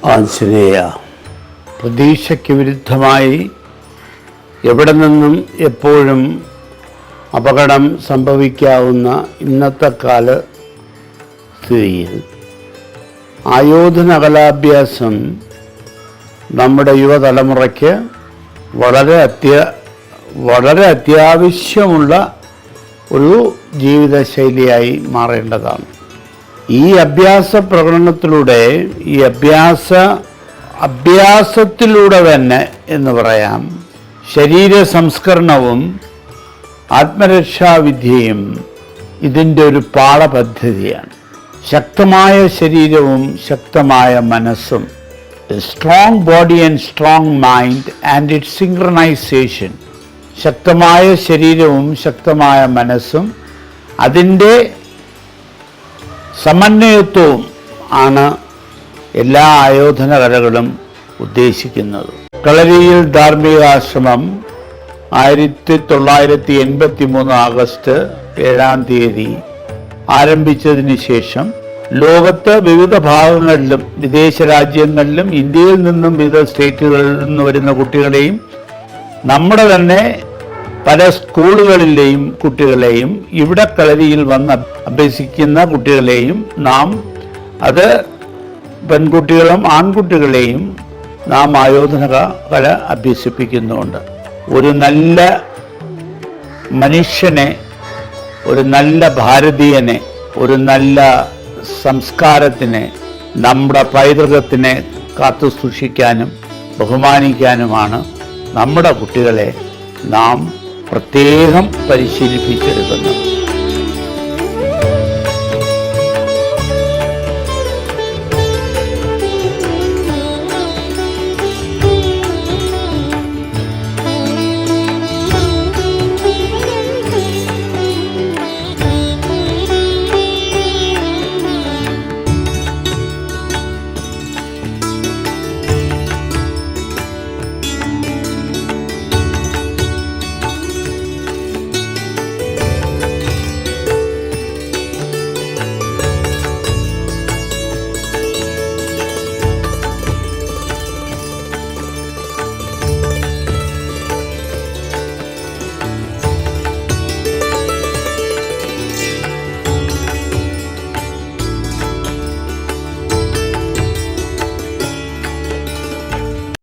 ആഞ്ജനേയ. പ്രതീക്ഷയ്ക്ക് വിരുദ്ധമായി എവിടെ നിന്നും എപ്പോഴും അപകടം സംഭവിക്കാവുന്ന ഇന്നത്തെ സ്ഥിതിയിൽ ആയോധന കലാഭ്യാസം നമ്മുടെ യുവതലമുറയ്ക്ക് വളരെ അത്യാവശ്യമുള്ള ഒരു ജീവിതശൈലിയായി മാറേണ്ടതാണ്. ഈ അഭ്യാസ പ്രകടനത്തിലൂടെ അഭ്യാസത്തിലൂടെ തന്നെ എന്ന് പറയാം, ശരീര സംസ്കരണവും ആത്മരക്ഷാവിദ്യയും ഇതിൻ്റെ ഒരു പാഠപദ്ധതിയാണ്. ശക്തമായ ശരീരവും ശക്തമായ മനസ്സും, strong body and strong mind and it's synchronisation. ശക്തമായ ശരീരവും ശക്തമായ മനസ്സും അതിൻ്റെ സമന്വയത്വവും ആണ് എല്ലാ ആയോധന കലകളും ഉദ്ദേശിക്കുന്നത്. കളരിയിൽ ധാർമ്മികാശ്രമം 1983 ആഗസ്റ്റ് 7 ആരംഭിച്ചതിന് ശേഷം ലോകത്ത് വിവിധ ഭാഗങ്ങളിലും വിദേശ രാജ്യങ്ങളിലും ഇന്ത്യയിൽ നിന്നും വിവിധ സ്റ്റേറ്റുകളിൽ നിന്ന് വരുന്ന കുട്ടികളെയും നമ്മുടെ തന്നെ പല സ്കൂളുകളിലെയും കുട്ടികളെയും ഇവിടെ കളരിയിൽ വന്ന് അഭ്യസിക്കുന്ന കുട്ടികളെയും നാം അത് പെൺകുട്ടികളും ആൺകുട്ടികളെയും നാം ആയോധന കല അഭ്യസിപ്പിക്കുന്നുണ്ട്. ഒരു നല്ല മനുഷ്യനെ, ഒരു നല്ല ഭാരതീയനെ, ഒരു നല്ല സംസ്കാരത്തിനെ, നമ്മുടെ പൈതൃകത്തിനെ കാത്തു സൂക്ഷിക്കാനും ബഹുമാനിക്കാനുമാണ് നമ്മുടെ കുട്ടികളെ നാം പ്രത്യേകം പരിശീലിപ്പിച്ചെടുക്കുന്നത്.